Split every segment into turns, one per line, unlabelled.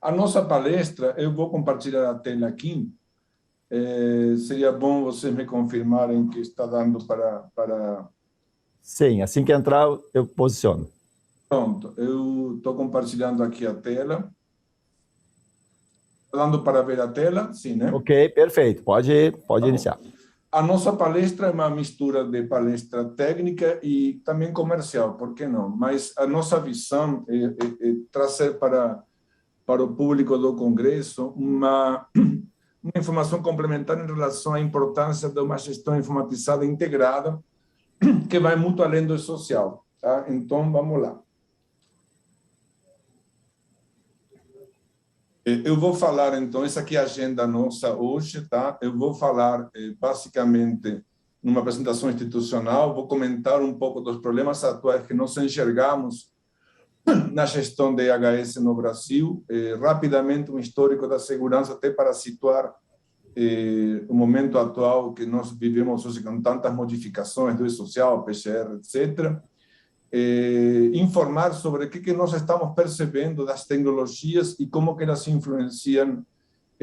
a nossa palestra, eu vou compartilhar a tela aqui. Seria bom vocês me confirmarem que está dando para...
Sim, assim que entrar, eu posiciono.
Pronto, eu estou compartilhando aqui a tela. Está dando para ver a tela? Sim, né?
Ok, perfeito. Pode iniciar.
A nossa palestra é uma mistura de palestra técnica e também comercial, por que não? Mas a nossa visão é trazer para o público do Congresso uma informação complementar em relação à importância de uma gestão informatizada integrada que vai muito além do social. Tá? Então, vamos lá. Eu vou falar, então, essa aqui é a agenda nossa hoje, tá? Eu vou falar, basicamente, numa apresentação institucional, vou comentar um pouco dos problemas atuais que nós enxergamos na gestão de IHS no Brasil, rapidamente um histórico da segurança, até para situar o momento atual que nós vivemos hoje com tantas modificações do social, PCR, etc., informar sobre o que nós estamos percebendo das tecnologias e como que elas influenciam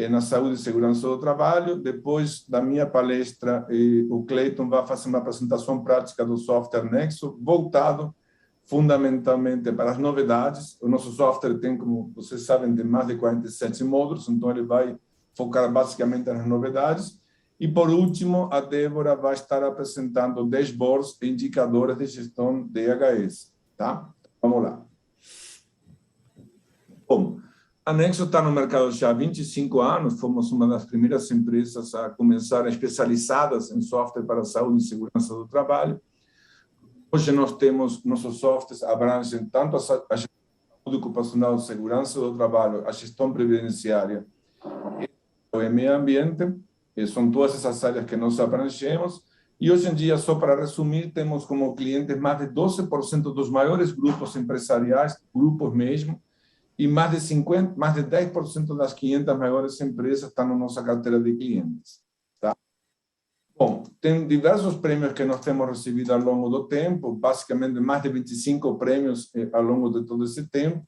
na saúde e segurança do trabalho. Depois da minha palestra, o Cleiton vai fazer uma apresentação prática do software Nexo, voltado fundamentalmente para as novidades. O nosso software tem, como vocês sabem, tem mais de 47 módulos, então ele vai focar basicamente nas novidades. E, por último, a Débora vai estar apresentando dashboards e indicadores de gestão de IHS. Tá? Vamos lá. Bom, a Nexo está no mercado já há 25 anos, fomos uma das primeiras empresas a começar especializadas em software para a saúde e segurança do trabalho. Hoje nós temos, nossos softwares abrangem tanto a gestão ocupacional, segurança do trabalho, a gestão previdenciária e o meio ambiente. São todas essas áreas que nós abrangemos. E hoje em dia, só para resumir, temos como clientes mais de 12% dos maiores grupos empresariais, grupos mesmo, e mais de 10% das 500 maiores empresas estão na nossa carteira de clientes. Tá? Bom, tem diversos prêmios que nós temos recebido ao longo do tempo, basicamente mais de 25 prêmios ao longo de todo esse tempo.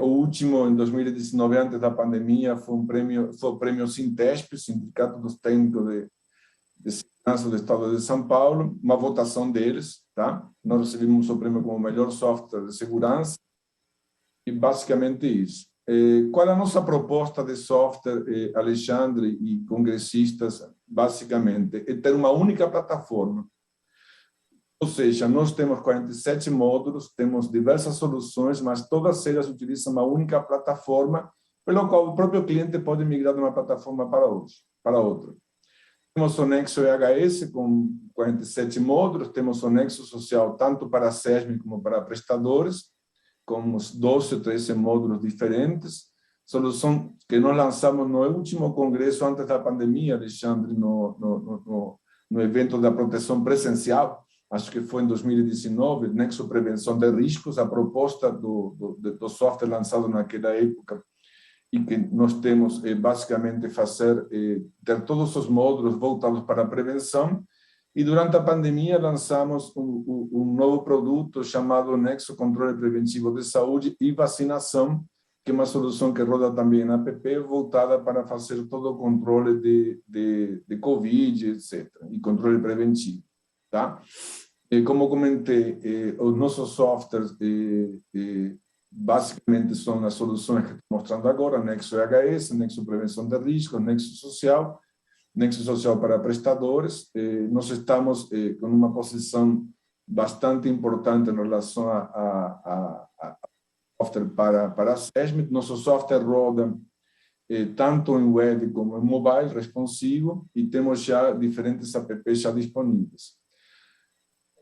O último, em 2019, antes da pandemia, foi o prêmio Sintesp, Sindicato dos Técnicos de Segurança do Estado de São Paulo, uma votação deles. Tá? Nós recebemos o prêmio como melhor software de segurança, e basicamente isso. Qual é a nossa proposta de software, Alexandre e congressistas? Basicamente, é ter uma única plataforma. Ou seja, nós temos 47 módulos, temos diversas soluções, mas todas elas utilizam uma única plataforma, pelo qual o próprio cliente pode migrar de uma plataforma para outra. Temos o Nexo IHS com 47 módulos, temos o Nexo Social tanto para a SESM como para prestadores, com uns 12 ou 13 módulos diferentes. Solução que nós lançamos no último congresso antes da pandemia, Alexandre, no evento da proteção presencial, acho que foi em 2019, Nexo Prevenção de Riscos, a proposta do software lançado naquela época, e que nós temos basicamente ter todos os módulos voltados para a prevenção. E durante a pandemia lançamos um novo produto chamado Nexo Controle Preventivo de Saúde e Vacinação, que é uma solução que roda também na app, voltada para fazer todo o controle de Covid, etc., e controle preventivo. Tá? Como comentei, os nossos softwares basicamente são as soluções que estou mostrando agora: Nexo IHS, Nexo Prevenção de Risco, Nexo Social para prestadores. Nós estamos com uma posição bastante importante em relação a software para a SESM. Nosso software roda tanto em web como em mobile, responsivo, e temos já diferentes apps já disponíveis.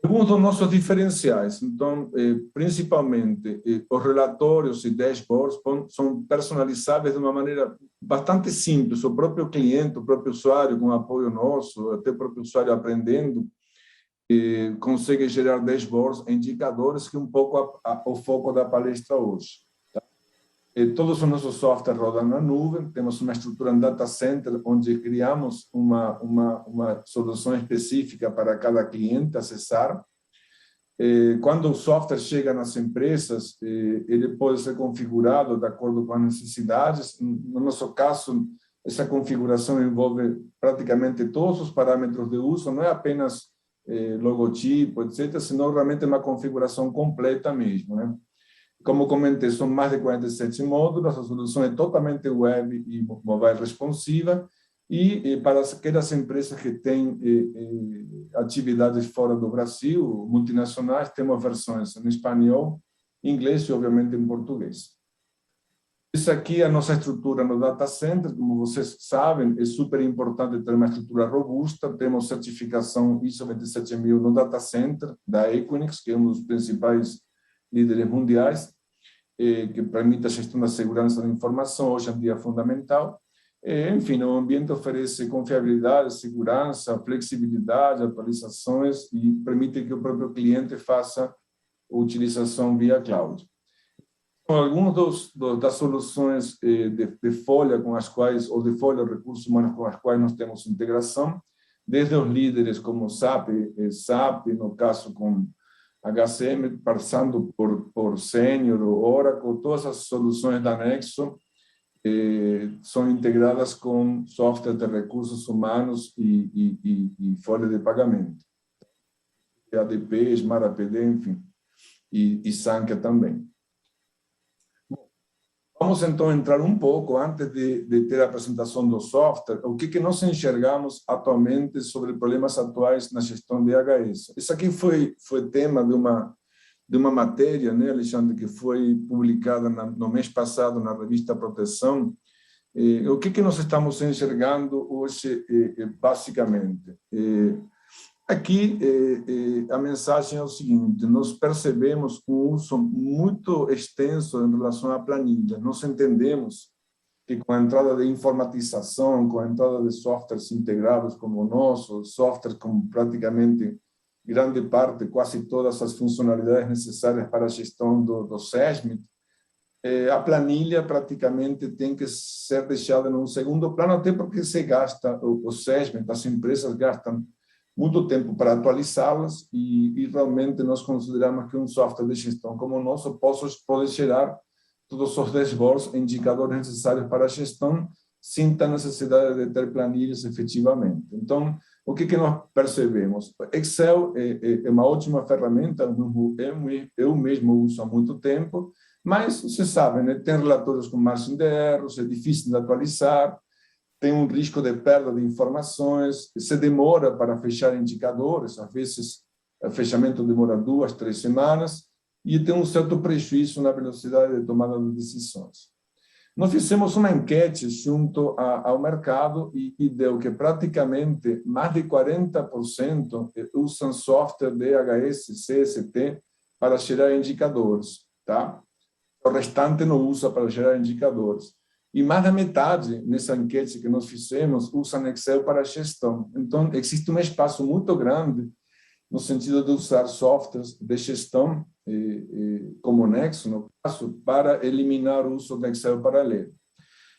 Alguns dos nossos diferenciais, então, principalmente, os relatórios e dashboards são personalizáveis de uma maneira bastante simples. O próprio cliente, o próprio usuário, com apoio nosso, até o próprio usuário aprendendo, consegue gerar dashboards, indicadores, que é um pouco o foco da palestra hoje. Todos os nossos softwares rodam na nuvem, temos uma estrutura em data center, onde criamos uma solução específica para cada cliente acessar. Quando o software chega nas empresas, ele pode ser configurado de acordo com as necessidades. No nosso caso, essa configuração envolve praticamente todos os parâmetros de uso, não é apenas logotipo, etc., senão realmente uma configuração completa mesmo, né? Como comentei, são mais de 47 módulos, a solução é totalmente web e mobile responsiva, e para aquelas empresas que têm atividades fora do Brasil, multinacionais, temos versões em espanhol, inglês e, obviamente, em português. Isso aqui é a nossa estrutura no data center. Como vocês sabem, é super importante ter uma estrutura robusta. Temos certificação ISO 27000 no data center da Equinix, que é um dos principais líderes mundiais, que permite a gestão da segurança da informação, hoje em dia é fundamental. Enfim, o ambiente oferece confiabilidade, segurança, flexibilidade, atualizações e permite que o próprio cliente faça a utilização via cloud. Algumas das soluções de folha com as quais, ou de folha recursos humanos com as quais nós temos integração, desde os líderes como SAP, no caso com HCM, passando por Senior, Oracle, todas as soluções da Nexo são integradas com software de recursos humanos e folha de pagamento. ADP, Smart APD, enfim, e Sankhya também. Vamos, então, entrar um pouco, antes de ter a apresentação do software, o que nós enxergamos atualmente sobre problemas atuais na gestão de HS. Isso aqui foi tema de uma matéria, né, Alexandre, que foi publicada no mês passado na revista Proteção. O que nós estamos enxergando hoje, basicamente? Aqui, a mensagem é o seguinte: nós percebemos um uso muito extenso em relação à planilha. Nós entendemos que com a entrada de informatização, com a entrada de softwares integrados como o nosso, softwares com praticamente grande parte, quase todas as funcionalidades necessárias para a gestão do SESMIT, a planilha praticamente tem que ser deixada em um segundo plano, até porque se gasta, o SESMIT, as empresas gastam muito tempo para atualizá-las e realmente nós consideramos que um software de gestão como o nosso pode gerar todos os dashboards e indicadores necessários para a gestão sem ter necessidade de ter planilhas efetivamente. Então, o que nós percebemos? Excel é uma ótima ferramenta, eu mesmo uso há muito tempo, mas você sabe, né, tem relatórios com margem de erros, é difícil de atualizar, tem um risco de perda de informações, se demora para fechar indicadores, às vezes o fechamento demora 2, 3 semanas, e tem um certo prejuízo na velocidade de tomada de decisões. Nós fizemos uma enquete junto ao mercado e deu que praticamente mais de 40% usam software DHS, CST para gerar indicadores, tá? O restante não usa para gerar indicadores. E mais da metade, nessa enquete que nós fizemos, usa Excel para gestão. Então, existe um espaço muito grande no sentido de usar softwares de gestão, como o Nexo, no caso, para eliminar o uso do Excel paralelo.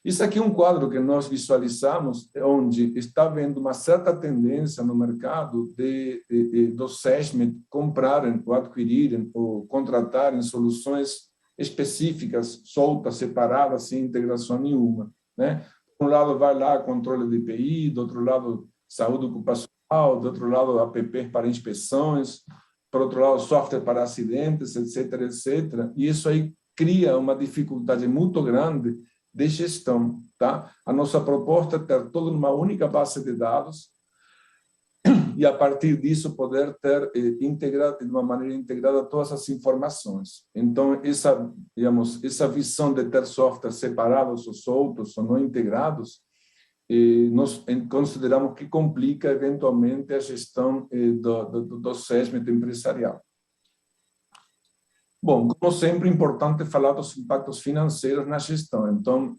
Isso aqui é um quadro que nós visualizamos, onde está havendo uma certa tendência no mercado dos SESMIT comprarem, ou adquirirem, ou contratarem soluções específicas, soltas, separadas, sem integração nenhuma, né? De um lado vai lá controle de IPI, do outro lado saúde ocupacional, do outro lado app para inspeções, por outro lado software para acidentes, etc, etc. E isso aí cria uma dificuldade muito grande de gestão, tá? A nossa proposta é ter toda uma única base de dados e, a partir disso, poder ter integrado de uma maneira integrada todas as informações. Então, essa visão de ter softwares separados ou soltos ou não integrados, nós consideramos que complica, eventualmente, a gestão do SESMIT empresarial. Bom, como sempre, é importante falar dos impactos financeiros na gestão. Então,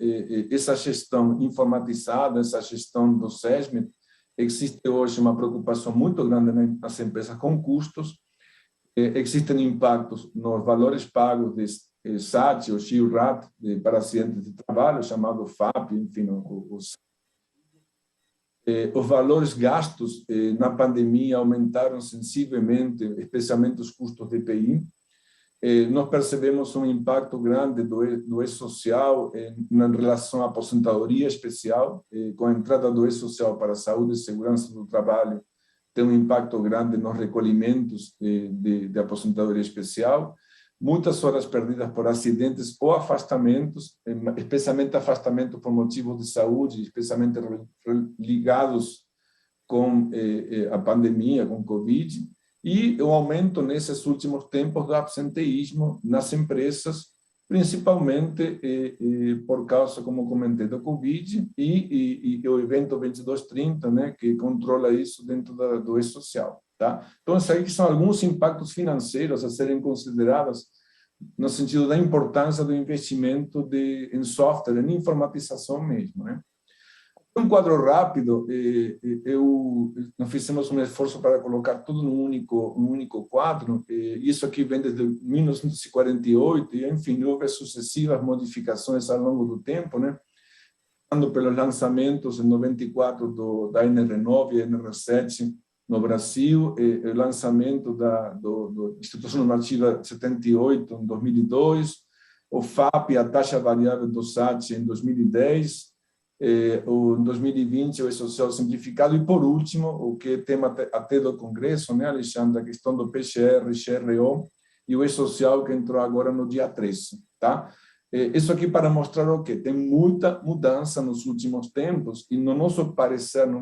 essa gestão informatizada, essa gestão do SESMIT, existe hoje uma preocupação muito grande nas empresas com custos, existem impactos nos valores pagos de SAT ou GIL-RAT para acidentes de trabalho, chamado FAP, enfim, Os valores gastos na pandemia aumentaram sensivelmente, especialmente os custos de EPI. Nós percebemos um impacto grande do E-Social em relação à aposentadoria especial, com a entrada do E-Social para a saúde e segurança do trabalho, tem um impacto grande nos recolhimentos de aposentadoria especial, muitas horas perdidas por acidentes ou afastamentos, especialmente afastamentos por motivos de saúde, especialmente ligados com a pandemia, com Covid, e o aumento nesses últimos tempos do absenteísmo nas empresas, principalmente por causa, como comentei, do Covid e o evento 2230, né, que controla isso dentro do E-Social. Tá? Então, esses aí são alguns impactos financeiros a serem considerados no sentido da importância do investimento em software, em informatização mesmo, né? Um quadro rápido, nós fizemos um esforço para colocar tudo num único quadro. Isso aqui vem desde 1948 e, enfim, houve sucessivas modificações ao longo do tempo, né? Passando pelos lançamentos em 94 da NR9 e NR7 no Brasil, o lançamento do Instituto Normativa 78 em 2002, o FAP, a taxa variável do SAT em 2010, em 2020 o E-Social simplificado, e por último, o que é tema até do Congresso, né, Alexandre, a questão do PCR, CRO e o E-Social que entrou agora no dia 13, tá? Isso aqui para mostrar o quê? Tem muita mudança nos últimos tempos e no nosso parecer, no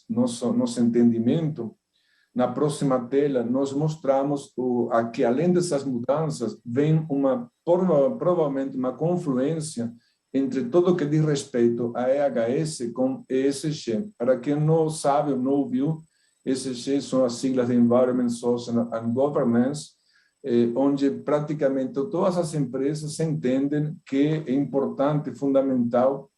nosso entendimento, na próxima tela, nós mostramos que, além dessas mudanças, vem provavelmente uma confluência entre tudo o que diz respeito a EHS com ESG. Para quem não sabe ou não ouviu, ESG são as siglas de Environment, Social and Governance, onde praticamente todas as empresas entendem que é importante, fundamental,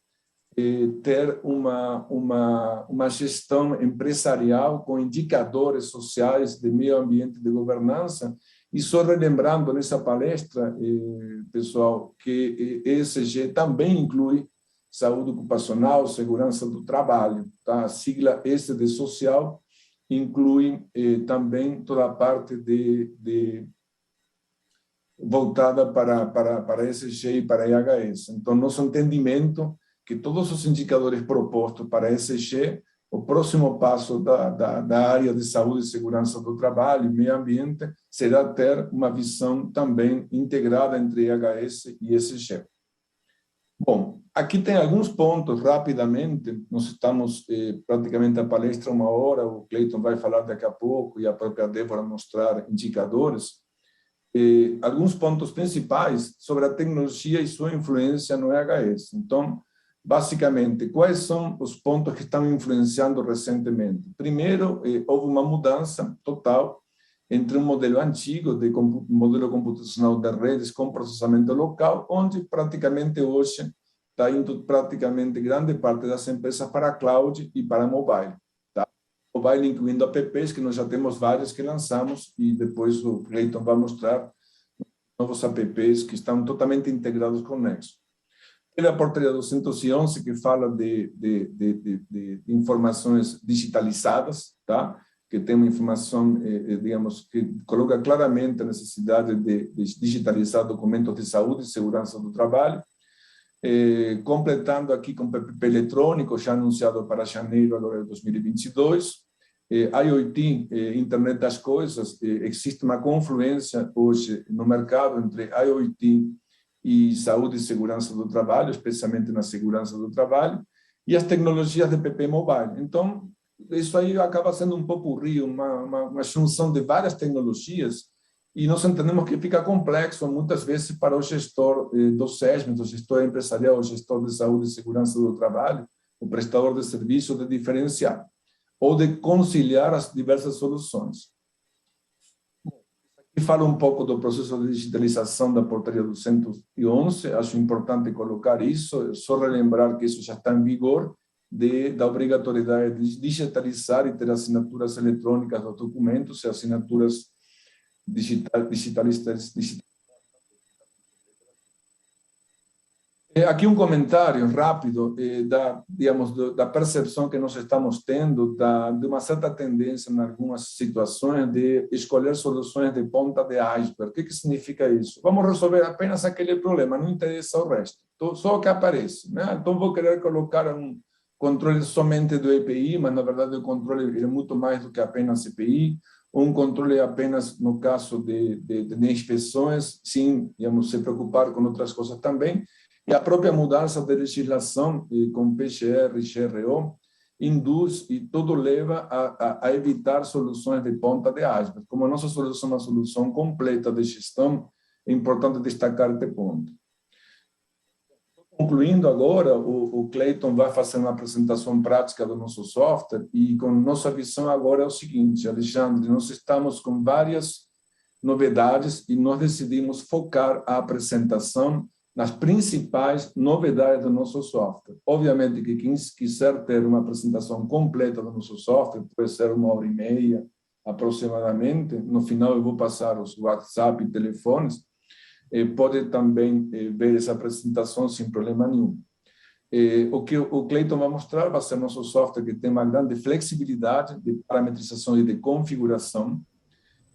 ter uma gestão empresarial com indicadores sociais de meio ambiente e de governança. E só relembrando nessa palestra, pessoal, que ESG também inclui saúde ocupacional, segurança do trabalho. Tá? A sigla S de social inclui também toda a parte voltada para ESG e para IHS. Então, nosso entendimento que todos os indicadores propostos para ESG, o próximo passo da área de saúde e segurança do trabalho e meio ambiente será ter uma visão também integrada entre IHS e ESG. Bom, aqui tem alguns pontos, rapidamente, nós estamos praticamente a palestra 1 hora, o Cleiton vai falar daqui a pouco e a própria Débora mostrar indicadores. Alguns pontos principais sobre a tecnologia e sua influência no IHS. Então, basicamente, quais são os pontos que estão influenciando recentemente? Primeiro, houve uma mudança total entre um modelo antigo, modelo computacional de redes com processamento local, onde praticamente hoje está indo praticamente grande parte das empresas para a cloud e para mobile. Tá? Mobile incluindo apps, que nós já temos vários que lançamos, e depois o Cleiton vai mostrar novos apps que estão totalmente integrados com o Nexo. Teve a portaria 211, que fala de informações digitalizadas, tá? Que tem uma informação, digamos, que coloca claramente a necessidade de digitalizar documentos de saúde e segurança do trabalho, completando aqui com PPP eletrônico, já anunciado para janeiro agora de 2022, IoT, Internet das Coisas, existe uma confluência hoje no mercado entre IoT e saúde e segurança do trabalho, especialmente na segurança do trabalho, e as tecnologias de PP mobile. Então, isso aí acaba sendo um popurrí, uma junção de várias tecnologias, e nós entendemos que fica complexo, muitas vezes, para o gestor do SESM, o gestor empresarial, o gestor de saúde e segurança do trabalho, o prestador de serviço, de diferenciar, ou de conciliar as diversas soluções. E falo um pouco do processo de digitalização da portaria 211, acho importante colocar isso, só relembrar que isso já está em vigor, da obrigatoriedade de digitalizar e ter assinaturas eletrônicas dos documentos e assinaturas digitais. Aqui um comentário rápido da percepção que nós estamos tendo de uma certa tendência em algumas situações de escolher soluções de ponta de iceberg. O que significa isso? Vamos resolver apenas aquele problema, não interessa o resto, só o que aparece, né? Então vou querer colocar um controle somente do EPI, mas na verdade o controle é muito mais do que apenas EPI, um controle apenas no caso de inspeções, sim, vamos se preocupar com outras coisas também. E a própria mudança de legislação com PGR e GRO induz e tudo leva a evitar soluções de ponta de iceberg. Como a nossa solução é uma solução completa de gestão, é importante destacar este ponto. Concluindo agora, o Clayton vai fazer uma apresentação prática do nosso software e com nossa visão agora é o seguinte, Alexandre, nós estamos com várias novidades e nós decidimos focar a apresentação nas principais novidades do nosso software. Obviamente que quem quiser ter uma apresentação completa do nosso software, pode ser 1h30 aproximadamente, no final eu vou passar os WhatsApp e telefones, pode também ver essa apresentação sem problema nenhum. O que o Clayton vai mostrar vai ser nosso software que tem uma grande flexibilidade de parametrização e de configuração.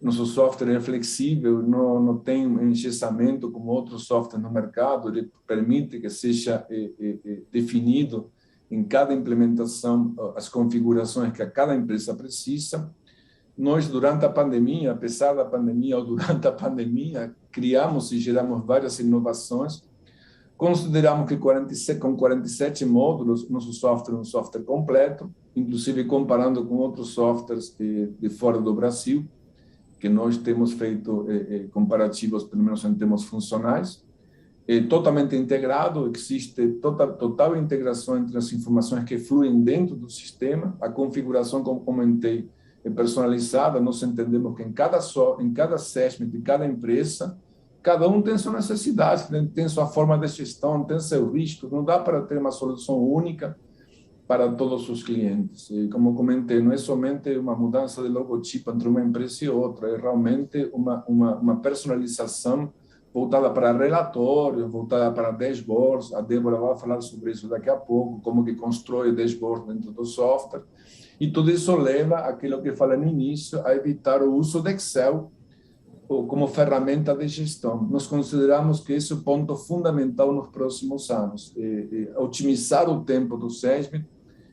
Nosso software é flexível, não tem engessamento como outros softwares no mercado, ele permite que seja definido em cada implementação as configurações que a cada empresa precisa. Nós, durante a pandemia, apesar da pandemia ou durante a pandemia, criamos e geramos várias inovações. Consideramos que com 47 módulos, nosso software é um software completo, inclusive comparando com outros softwares de fora do Brasil, que nós temos feito comparativos, pelo menos em termos funcionais. Totalmente integrado, existe total integração entre as informações que fluem dentro do sistema. A configuração, como comentei, é personalizada. Nós entendemos que em cada segmento de cada empresa, cada um tem sua necessidade, tem sua forma de gestão, tem seu risco. Não dá para ter uma solução única para todos os clientes. E, como comentei, não é somente uma mudança de logotipo entre uma empresa e outra, é realmente uma personalização voltada para relatórios, voltada para dashboards. A Débora vai falar sobre isso daqui a pouco, como que constrói dashboards dentro do software. E tudo isso leva àquilo que falei no início, a evitar o uso de Excel como ferramenta de gestão. Nós consideramos que esse é o ponto fundamental nos próximos anos, otimizar o tempo do SESMIT,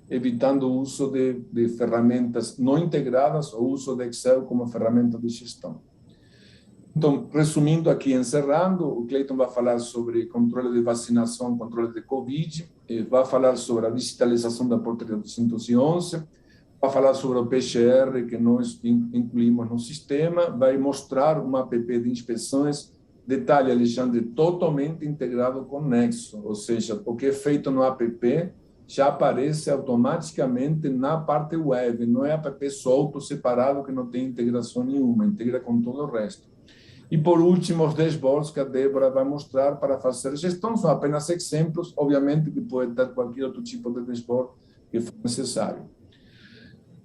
evitando o uso de ferramentas não integradas ou o uso de Excel como ferramenta de gestão. Então, resumindo aqui, encerrando, o Clayton vai falar sobre controle de vacinação, controle de Covid, vai falar sobre a digitalização da portaria 211, vai falar sobre o PGR que nós incluímos no sistema, vai mostrar uma app de inspeções, detalhe, Alexandre, totalmente integrado com Nexo, ou seja, o que é feito no app já aparece automaticamente na parte web, não é app solto, separado, que não tem integração nenhuma, integra com todo o resto. E, por último, os dashboards que a Débora vai mostrar para fazer gestão, são apenas exemplos, obviamente que pode ter qualquer outro tipo de dashboard que for necessário.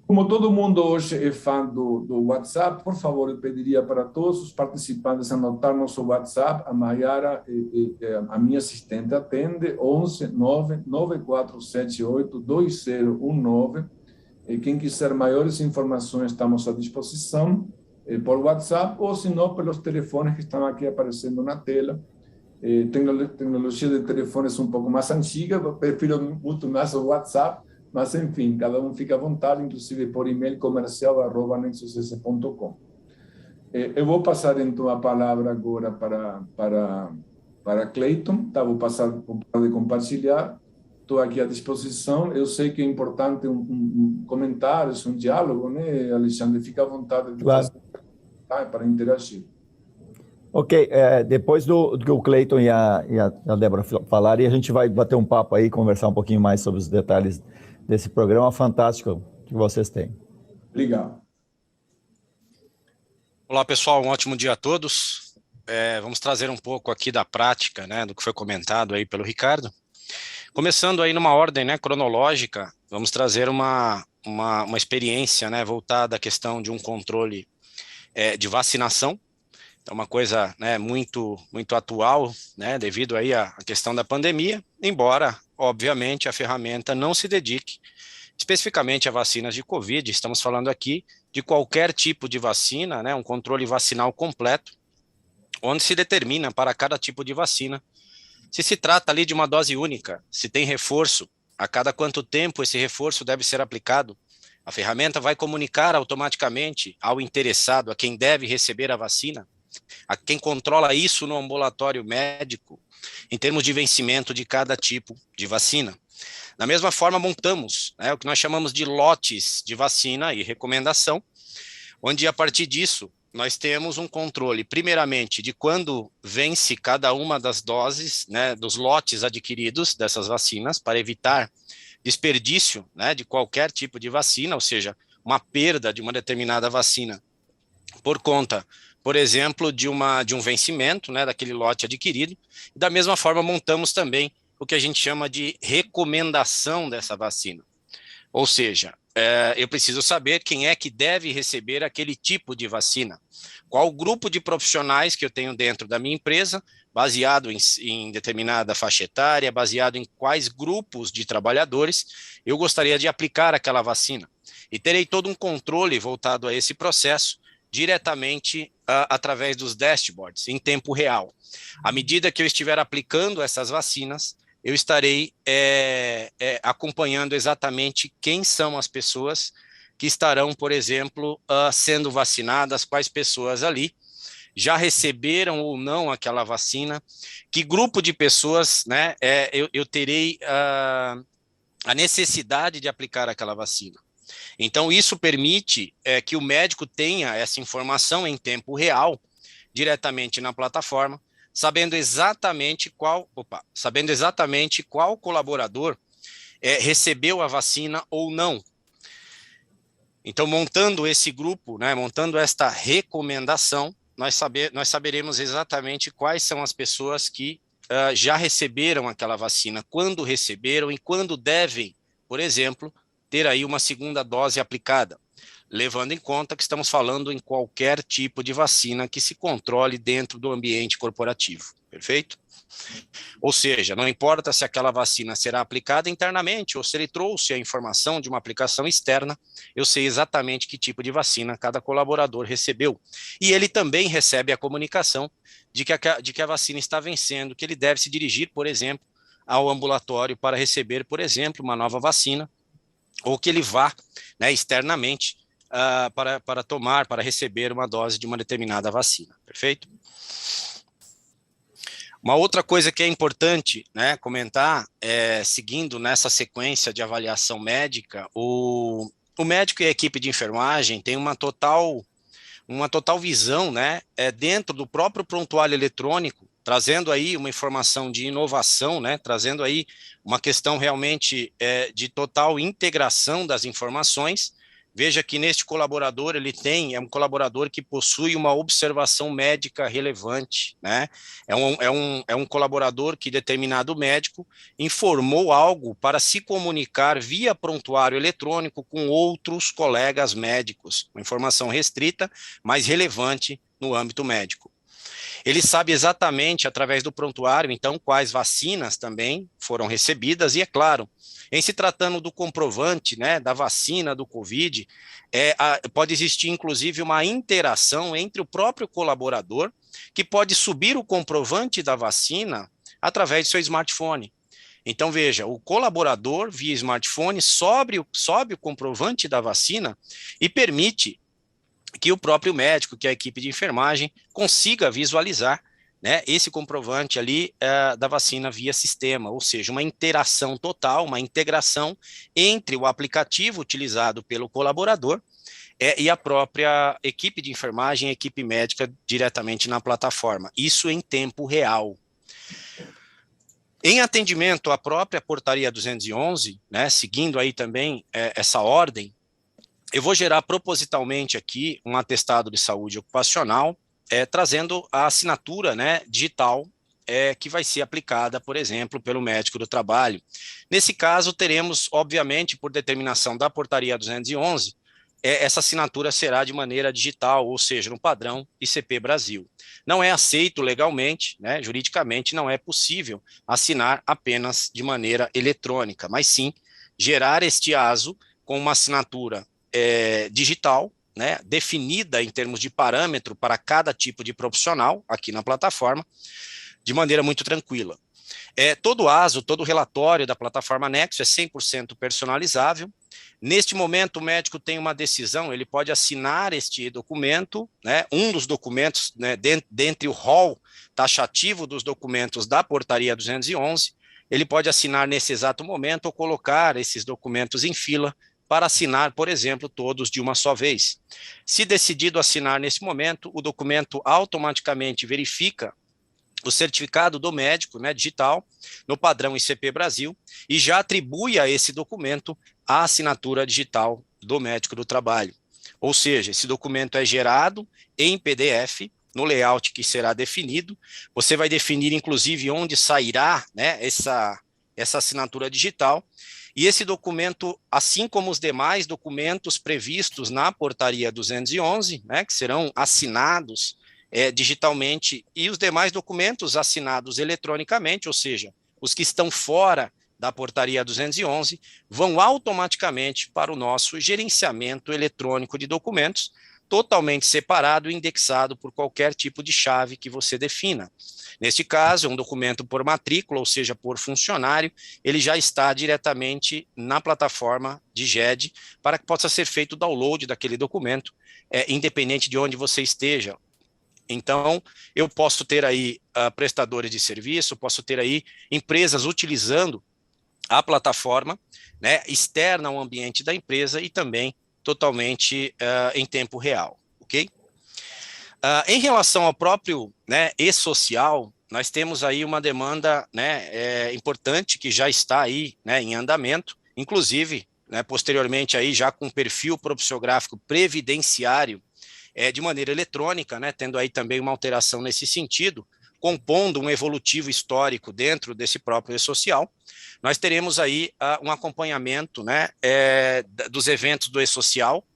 Como todo mundo hoje é fã do WhatsApp, por favor, eu pediria para todos os participantes anotar nosso WhatsApp. A Mayara, a minha assistente, atende 11 9 9478 2019. Quem quiser maiores informações, estamos à disposição por WhatsApp ou, se não, pelos telefones que estão aqui aparecendo na tela. Tecnologia de telefones um pouco mais antiga, eu prefiro muito mais o WhatsApp, mas, enfim, cada um fica à vontade, inclusive por e-mail comercial@nexus.com. Eu vou passar, então, a palavra agora para Clayton. Vou passar para compartilhar. Estou aqui à disposição. Eu sei que é importante um comentário, um diálogo, né, Alexandre? Fica à vontade de
claro.
Fazer, para interagir.
Ok, depois do que o Clayton e a Débora falarem, a gente vai bater um papo aí, conversar um pouquinho mais sobre os detalhes desse programa fantástico que vocês têm.
Obrigado.
Olá, pessoal, um ótimo dia a todos. Vamos trazer um pouco aqui da prática, né, do que foi comentado aí pelo Ricardo. Começando aí numa ordem, né, cronológica, vamos trazer uma experiência, né, voltada à questão de um controle de vacinação. é uma coisa, né, muito atual, né, devido aí à questão da pandemia, embora, obviamente, a ferramenta não se dedique especificamente a vacinas de Covid. Estamos falando aqui de qualquer tipo de vacina, né, um controle vacinal completo, onde se determina para cada tipo de vacina se trata ali de uma dose única, se tem reforço, a cada quanto tempo esse reforço deve ser aplicado. A ferramenta vai comunicar automaticamente ao interessado, a quem deve receber a vacina, a quem controla isso no ambulatório médico, em termos de vencimento de cada tipo de vacina. Da mesma forma, montamos, né, o que nós chamamos de lotes de vacina e recomendação, onde a partir disso nós temos um controle, primeiramente, de quando vence cada uma das doses, né, dos lotes adquiridos dessas vacinas, para evitar desperdício, né, de qualquer tipo de vacina, ou seja, uma perda de uma determinada vacina por conta, por exemplo, de um vencimento, né, daquele lote adquirido. E da mesma forma, montamos também o que a gente chama de recomendação dessa vacina. Ou seja, eu preciso saber quem é que deve receber aquele tipo de vacina. Qual o grupo de profissionais que eu tenho dentro da minha empresa, baseado em determinada faixa etária, baseado em quais grupos de trabalhadores eu gostaria de aplicar aquela vacina. E terei todo um controle voltado a esse processo diretamente através dos dashboards, em tempo real. À medida que eu estiver aplicando essas vacinas, eu estarei acompanhando exatamente quem são as pessoas que estarão, por exemplo, sendo vacinadas, quais pessoas ali já receberam ou não aquela vacina, que grupo de pessoas, né, eu terei a necessidade de aplicar aquela vacina. Então, isso permite que o médico tenha essa informação em tempo real, diretamente na plataforma, sabendo exatamente qual colaborador recebeu a vacina ou não. Então, montando esse grupo, né, montando esta recomendação, nós saberemos exatamente quais são as pessoas que já receberam aquela vacina, quando receberam e quando devem, por exemplo, ter aí uma segunda dose aplicada, levando em conta que estamos falando em qualquer tipo de vacina que se controle dentro do ambiente corporativo, perfeito? Ou seja, não importa se aquela vacina será aplicada internamente ou se ele trouxe a informação de uma aplicação externa, eu sei exatamente que tipo de vacina cada colaborador recebeu. E ele também recebe a comunicação de que a vacina está vencendo, que ele deve se dirigir, por exemplo, ao ambulatório para receber, por exemplo, uma nova vacina, ou que ele vá, né, externamente para receber uma dose de uma determinada vacina, perfeito? Uma outra coisa que é importante, né, comentar, seguindo nessa sequência de avaliação médica, o médico e a equipe de enfermagem têm uma total visão, né, dentro do próprio prontuário eletrônico, trazendo aí uma informação de inovação, né, trazendo aí uma questão realmente de total integração das informações. Veja que neste colaborador é um colaborador que possui uma observação médica relevante, né? É um colaborador que determinado médico informou algo para se comunicar via prontuário eletrônico com outros colegas médicos, uma informação restrita, mas relevante no âmbito médico. Ele sabe exatamente, através do prontuário, então, quais vacinas também foram recebidas, e é claro, em se tratando do comprovante, né, da vacina do Covid, pode existir, inclusive, uma interação entre o próprio colaborador, que pode subir o comprovante da vacina através do seu smartphone. Então, veja, o colaborador, via smartphone, sobe o comprovante da vacina e permite que o próprio médico, que a equipe de enfermagem, consiga visualizar, né, esse comprovante ali da vacina via sistema, ou seja, uma interação total, uma integração entre o aplicativo utilizado pelo colaborador e a própria equipe de enfermagem, a equipe médica diretamente na plataforma. Isso em tempo real. Em atendimento à própria portaria 211, né, seguindo aí também essa ordem, eu vou gerar propositalmente aqui um atestado de saúde ocupacional, trazendo a assinatura, né, digital que vai ser aplicada, por exemplo, pelo médico do trabalho. Nesse caso, teremos, obviamente, por determinação da portaria 211, essa assinatura será de maneira digital, ou seja, no padrão ICP Brasil. Não é aceito legalmente, né, juridicamente não é possível assinar apenas de maneira eletrônica, mas sim gerar este ASO com uma assinatura digital, né, definida em termos de parâmetro para cada tipo de profissional aqui na plataforma, de maneira muito tranquila. Todo ASO, todo relatório da plataforma Nexo é 100% personalizável. Neste momento, o médico tem uma decisão, ele pode assinar este documento, né, um dos documentos, né, dentre o rol taxativo dos documentos da portaria 211, ele pode assinar nesse exato momento ou colocar esses documentos em fila para assinar, por exemplo, todos de uma só vez. Se decidido assinar nesse momento, o documento automaticamente verifica o certificado do médico, né, digital, no padrão ICP Brasil, e já atribui a esse documento a assinatura digital do médico do trabalho. Ou seja, esse documento é gerado em PDF, no layout que será definido. Você vai definir, inclusive, onde sairá, né, essa assinatura digital. E esse documento, assim como os demais documentos previstos na portaria 211, né, que serão assinados digitalmente, e os demais documentos assinados eletronicamente, ou seja, os que estão fora da portaria 211, vão automaticamente para o nosso gerenciamento eletrônico de documentos, totalmente separado e indexado por qualquer tipo de chave que você defina. Neste caso, um documento por matrícula, ou seja, por funcionário, ele já está diretamente na plataforma de GED para que possa ser feito o download daquele documento, independente de onde você esteja. Então, eu posso ter aí prestadores de serviço, posso ter aí empresas utilizando a plataforma, né, externa ao ambiente da empresa e também totalmente em tempo real, ok? Em relação ao próprio, né, e-social, nós temos aí uma demanda, né, importante que já está aí, né, em andamento, inclusive, né, posteriormente aí já com perfil profissiográfico previdenciário, de maneira eletrônica, né, tendo aí também uma alteração nesse sentido, compondo um evolutivo histórico dentro desse próprio e-social. Nós teremos aí um acompanhamento, né, dos eventos do e-social,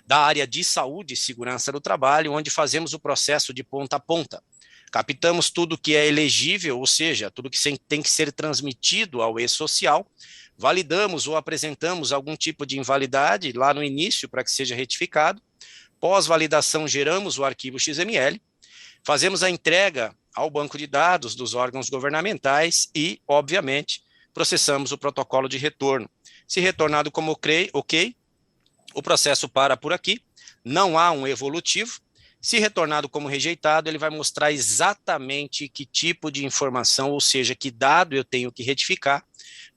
da área de saúde e segurança do trabalho, onde fazemos o processo de ponta a ponta. Captamos tudo que é elegível, ou seja, tudo que tem que ser transmitido ao e-social, validamos ou apresentamos algum tipo de invalidade lá no início para que seja retificado. Pós-validação, geramos o arquivo XML, fazemos a entrega ao banco de dados dos órgãos governamentais e, obviamente, processamos o protocolo de retorno. Se retornado como ok, o processo para por aqui, não há um evolutivo. Se retornado como rejeitado, ele vai mostrar exatamente que tipo de informação, ou seja, que dado eu tenho que retificar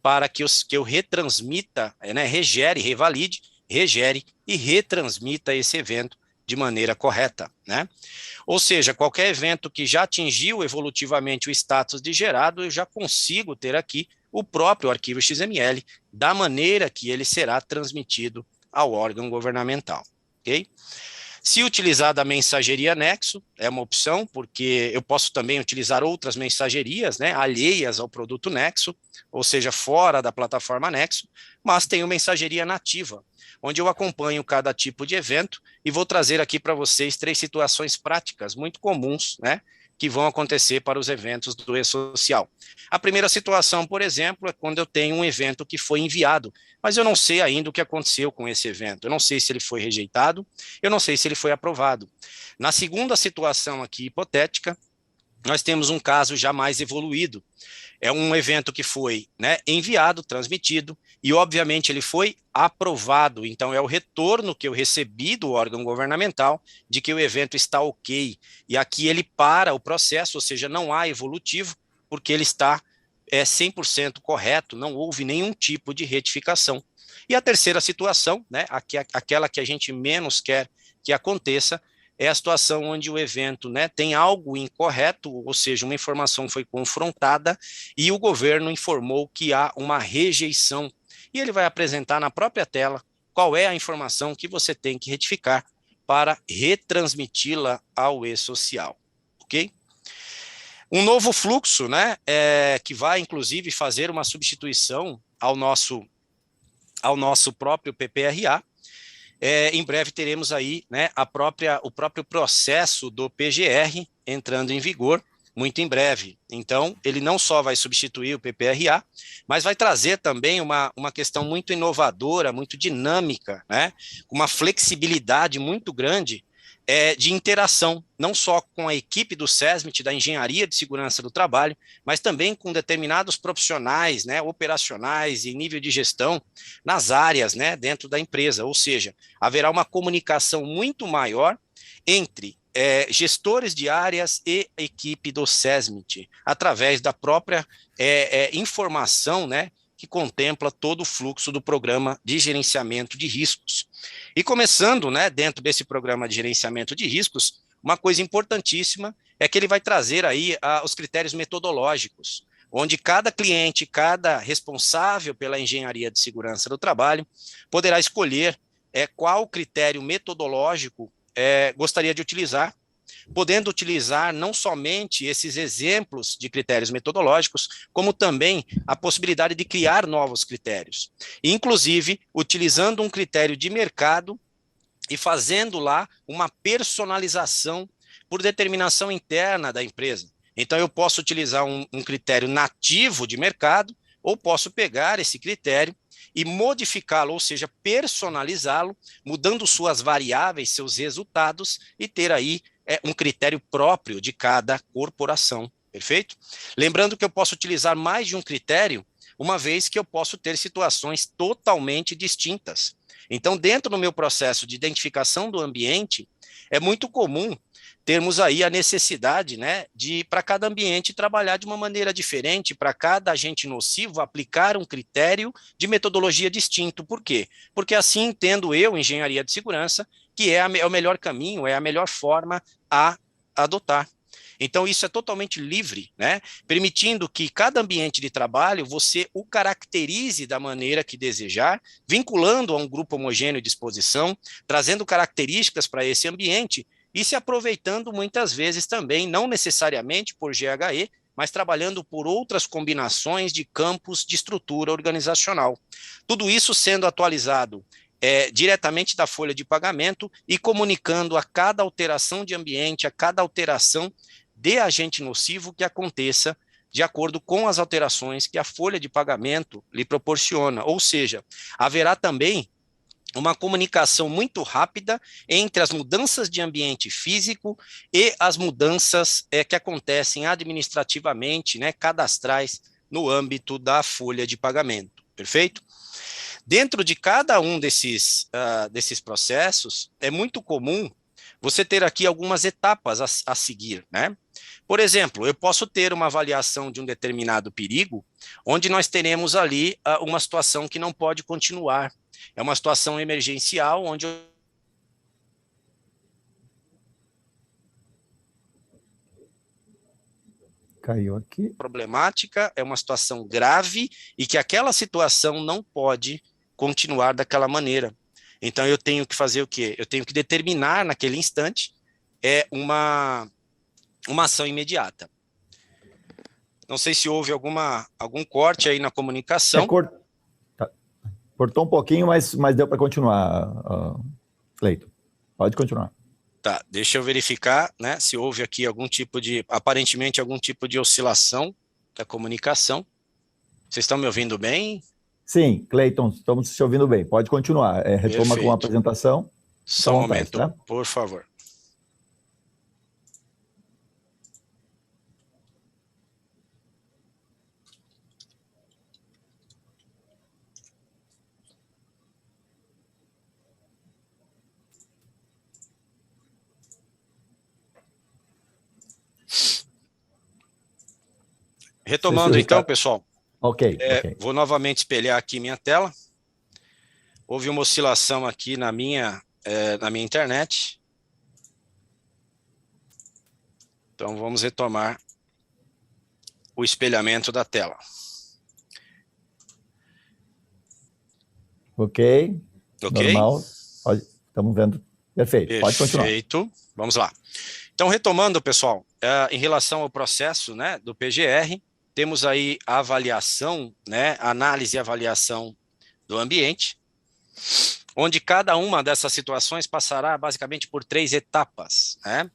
para que eu retransmita, né, revalide, regere e retransmita esse evento de maneira correta, né? Ou seja, qualquer evento que já atingiu evolutivamente o status de gerado, eu já consigo ter aqui o próprio arquivo XML da maneira que ele será transmitido ao órgão governamental, ok? Se utilizar da mensageria Nexo, é uma opção, porque eu posso também utilizar outras mensagerias, né, alheias ao produto Nexo, ou seja, fora da plataforma Nexo, mas tenho mensageria nativa, onde eu acompanho cada tipo de evento e vou trazer aqui para vocês 3 situações práticas muito comuns, né, que vão acontecer para os eventos do e-social. A primeira situação, por exemplo, é quando eu tenho um evento que foi enviado, mas eu não sei ainda o que aconteceu com esse evento, eu não sei se ele foi rejeitado, eu não sei se ele foi aprovado. Na segunda situação aqui, hipotética, nós temos um caso já mais evoluído. É um evento que foi, né, enviado, transmitido, e obviamente ele foi aprovado, então é o retorno que eu recebi do órgão governamental de que o evento está ok, e aqui ele para o processo, ou seja, não há evolutivo, porque ele está 100% correto, não houve nenhum tipo de retificação. E a terceira situação, né, aquela que a gente menos quer que aconteça, é a situação onde o evento, né, tem algo incorreto, ou seja, uma informação foi confrontada e o governo informou que há uma rejeição. E ele vai apresentar na própria tela qual é a informação que você tem que retificar para retransmiti-la ao e-social, ok? Um novo fluxo, né, que vai inclusive fazer uma substituição ao nosso próprio PPRA, em breve teremos aí, né, o próprio processo do PGR entrando em vigor, muito em breve. Então, ele não só vai substituir o PPRA, mas vai trazer também uma questão muito inovadora, muito dinâmica, né, uma flexibilidade muito grande de interação, não só com a equipe do SESMIT, da Engenharia de Segurança do Trabalho, mas também com determinados profissionais, né, operacionais e nível de gestão nas áreas, né, dentro da empresa, ou seja, haverá uma comunicação muito maior entre gestores de áreas e equipe do SESMIT, através da própria informação, né, que contempla todo o fluxo do programa de gerenciamento de riscos. E começando, né, dentro desse programa de gerenciamento de riscos, uma coisa importantíssima é que ele vai trazer aí os critérios metodológicos, onde cada cliente, cada responsável pela engenharia de segurança do trabalho poderá escolher qual critério metodológico gostaria de utilizar, podendo utilizar não somente esses exemplos de critérios metodológicos, como também a possibilidade de criar novos critérios. Inclusive, utilizando um critério de mercado e fazendo lá uma personalização por determinação interna da empresa. Então, eu posso utilizar um critério nativo de mercado, ou posso pegar esse critério e modificá-lo, ou seja, personalizá-lo, mudando suas variáveis, seus resultados, e ter aí um critério próprio de cada corporação, perfeito? Lembrando que eu posso utilizar mais de um critério, uma vez que eu posso ter situações totalmente distintas. Então, dentro do meu processo de identificação do ambiente, é muito comum termos aí a necessidade, né, de, para cada ambiente, trabalhar de uma maneira diferente, para cada agente nocivo, aplicar um critério de metodologia distinto. Por quê? Porque assim entendo eu, engenharia de segurança, que é o melhor caminho, é a melhor forma a adotar. Então, isso é totalmente livre, né? Permitindo que cada ambiente de trabalho você o caracterize da maneira que desejar, vinculando a um grupo homogêneo de exposição, trazendo características para esse ambiente e se aproveitando muitas vezes também, não necessariamente por GHE, mas trabalhando por outras combinações de campos de estrutura organizacional. Tudo isso sendo atualizado diretamente da folha de pagamento e comunicando a cada alteração de ambiente, a cada alteração de agente nocivo que aconteça de acordo com as alterações que a folha de pagamento lhe proporciona. Ou seja, haverá também uma comunicação muito rápida entre as mudanças de ambiente físico e as mudanças que acontecem administrativamente, né, cadastrais, no âmbito da folha de pagamento, perfeito? Dentro de cada um desses processos, é muito comum você ter aqui algumas etapas a seguir, né? Por exemplo, eu posso ter uma avaliação de um determinado perigo, onde nós teremos ali uma situação que não pode continuar. É uma situação emergencial, onde
caiu aqui.
Problemática, é uma situação grave e que aquela situação não pode continuar daquela maneira. Então, eu tenho que fazer o quê? Eu tenho que determinar naquele instante uma ação imediata. Não sei se houve algum corte aí na comunicação.
Cortou um pouquinho, mas deu para continuar, Cleiton. Pode continuar.
Tá, deixa eu verificar, né, se houve aqui aparentemente algum tipo de oscilação da comunicação. Vocês estão me ouvindo bem?
Sim, Cleiton, estamos te ouvindo bem. Pode continuar. Retoma
Perfeito.
com a apresentação.
Só um momento, tá? Por favor. Retomando então, pessoal.
Ok.
Vou novamente espelhar aqui minha tela. Houve uma oscilação aqui na minha internet. Então, vamos retomar o espelhamento da tela.
Ok. Normal. Estamos vendo. Perfeito. Pode continuar.
Perfeito. Vamos lá. Então, retomando, pessoal, em relação ao processo, né, do PGR, temos aí a avaliação, né, análise e avaliação do ambiente, onde cada uma dessas situações passará basicamente por 3 etapas, né?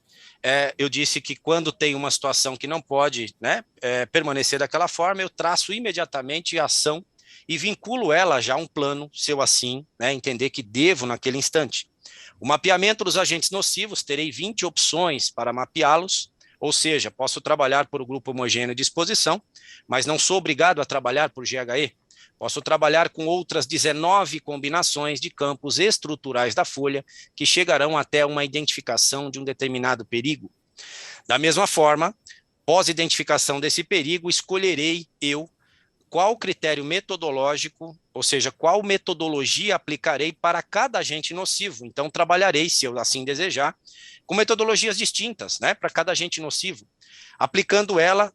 Eu disse que quando tem uma situação que não pode, né, permanecer daquela forma, eu traço imediatamente a ação e vinculo ela já a um plano, se eu assim, né, entender que devo naquele instante. O mapeamento dos agentes nocivos, terei 20 opções para mapeá-los, ou seja, posso trabalhar por um grupo homogêneo de exposição, mas não sou obrigado a trabalhar por GHE. Posso trabalhar com outras 19 combinações de campos estruturais da folha que chegarão até uma identificação de um determinado perigo. Da mesma forma, pós-identificação desse perigo, escolherei eu qual critério metodológico, ou seja, qual metodologia aplicarei para cada agente nocivo. Então, trabalharei, se eu assim desejar, com metodologias distintas, né, para cada agente nocivo, aplicando ela,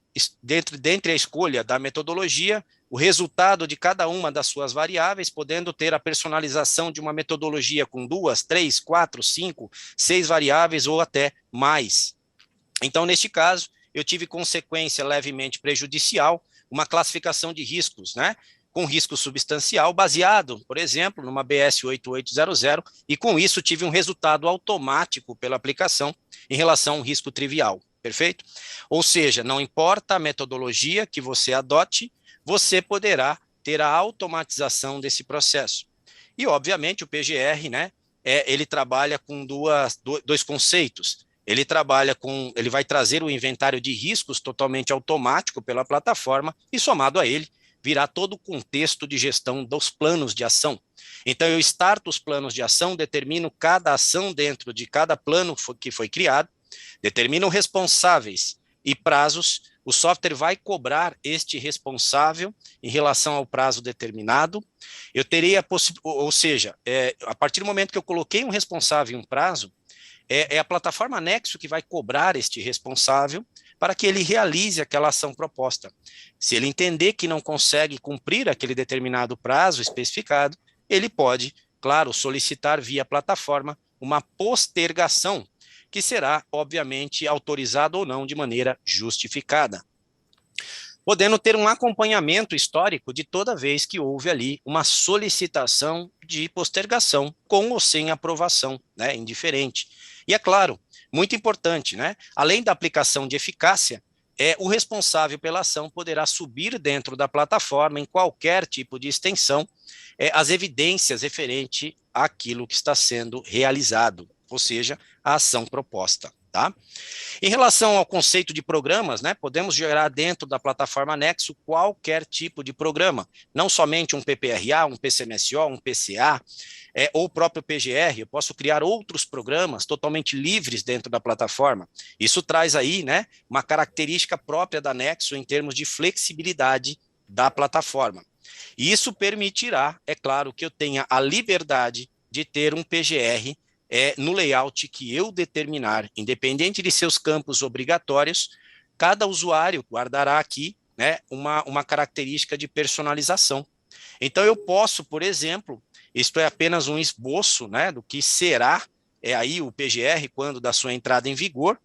dentre a escolha da metodologia, o resultado de cada uma das suas variáveis, podendo ter a personalização de uma metodologia com 2, 3, 4, 5, 6 variáveis ou até mais. Então, neste caso, eu tive consequência levemente prejudicial, uma classificação de riscos, né, com risco substancial, baseado, por exemplo, numa BS 8800, e com isso tive um resultado automático pela aplicação em relação a um risco trivial, perfeito? Ou seja, não importa a metodologia que você adote, você poderá ter a automatização desse processo. E, obviamente, o PGR, né, ele trabalha com dois conceitos. Ele vai trazer o inventário de riscos totalmente automático pela plataforma e, somado a ele, virá todo o contexto de gestão dos planos de ação. Então, eu starto os planos de ação, determino cada ação dentro de cada plano que foi criado, determino responsáveis e prazos. O software vai cobrar este responsável em relação ao prazo determinado. Eu terei ou seja, a partir do momento que eu coloquei um responsável e um prazo, é a plataforma Nexo que vai cobrar este responsável para que ele realize aquela ação proposta. Se ele entender que não consegue cumprir aquele determinado prazo especificado, ele pode, claro, solicitar via plataforma uma postergação, que será, obviamente, autorizado ou não de maneira justificada, podendo ter um acompanhamento histórico de toda vez que houve ali uma solicitação de postergação, com ou sem aprovação, né, indiferente. E é claro, muito importante, né, além da aplicação de eficácia, o responsável pela ação poderá subir dentro da plataforma, em qualquer tipo de extensão, as evidências referente àquilo que está sendo realizado, ou seja, a ação proposta. Tá? Em relação ao conceito de programas, né, podemos gerar dentro da plataforma Nexo qualquer tipo de programa, não somente um PPRA, um PCMSO, um PCA, ou o próprio PGR. Eu posso criar outros programas totalmente livres dentro da plataforma. Isso traz aí, né, uma característica própria da Nexo em termos de flexibilidade da plataforma. E isso permitirá, é claro, que eu tenha a liberdade de ter um PGR no layout que eu determinar, independente de seus campos obrigatórios. Cada usuário guardará aqui, né, uma característica de personalização. Então, eu posso, por exemplo, isto é apenas um esboço, né, do que será aí o PGR quando da sua entrada em vigor,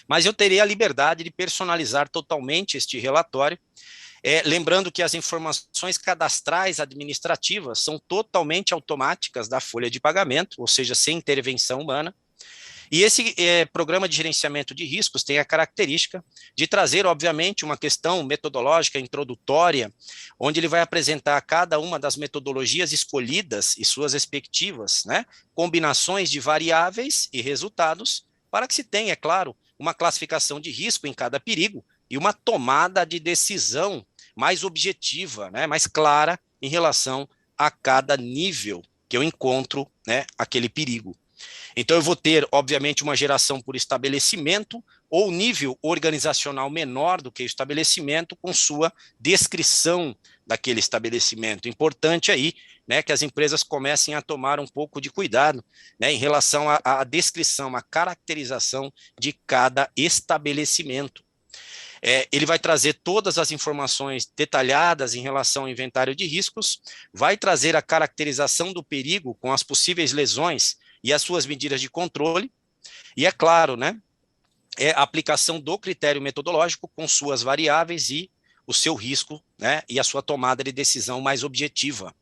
mas eu terei a liberdade de personalizar totalmente este relatório, lembrando que as informações cadastrais administrativas são totalmente automáticas da folha de pagamento, ou seja, sem intervenção humana. E esse programa de gerenciamento de riscos tem a característica de trazer, obviamente, uma questão metodológica introdutória, onde ele vai apresentar cada uma das metodologias escolhidas e suas respectivas, né, combinações de variáveis e resultados, para que se tenha, é claro, uma classificação de risco em cada perigo e uma tomada de decisão mais objetiva, né, mais clara em relação a cada nível que eu encontro, né, aquele perigo. Então, eu vou ter, obviamente, uma geração por estabelecimento ou nível organizacional menor do que o estabelecimento, com sua descrição daquele estabelecimento. Importante aí, né, que as empresas comecem a tomar um pouco de cuidado, né, em relação à descrição, à caracterização de cada estabelecimento. Ele vai trazer todas as informações detalhadas em relação ao inventário de riscos, vai trazer a caracterização do perigo com as possíveis lesões e as suas medidas de controle, e é claro, né, a aplicação do critério metodológico com suas variáveis e o seu risco, né, e a sua tomada de decisão mais objetiva.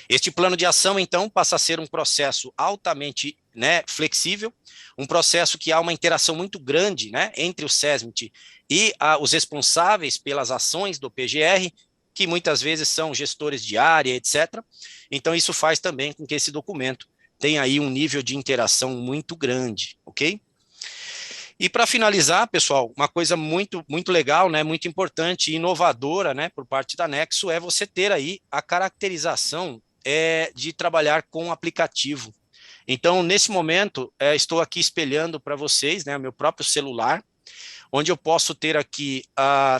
Este plano de ação, então, passa a ser um processo altamente, né, flexível, um processo que há uma interação muito grande, né, entre o SESMIT e os responsáveis pelas ações do PGR, que muitas vezes são gestores de área, etc. Então, isso faz também com que esse documento tenha aí um nível de interação muito grande, ok? E para finalizar, pessoal, uma coisa muito legal, né, muito importante e inovadora, né, por parte da Nexo, é você ter aí a caracterização de trabalhar com o aplicativo. Então, nesse momento, estou aqui espelhando para vocês, né, o meu próprio celular, onde eu posso ter aqui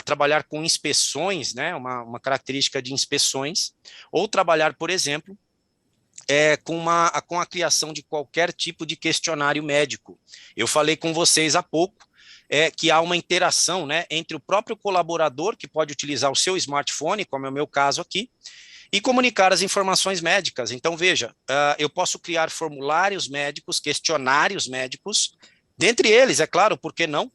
trabalhar com inspeções, né, uma característica de inspeções, ou trabalhar, por exemplo, com a criação de qualquer tipo de questionário médico. Eu falei com vocês há pouco que há uma interação, né, entre o próprio colaborador, que pode utilizar o seu smartphone, como é o meu caso aqui, e comunicar as informações médicas. Então, veja, eu posso criar formulários médicos, questionários médicos, dentre eles, é claro, por que não?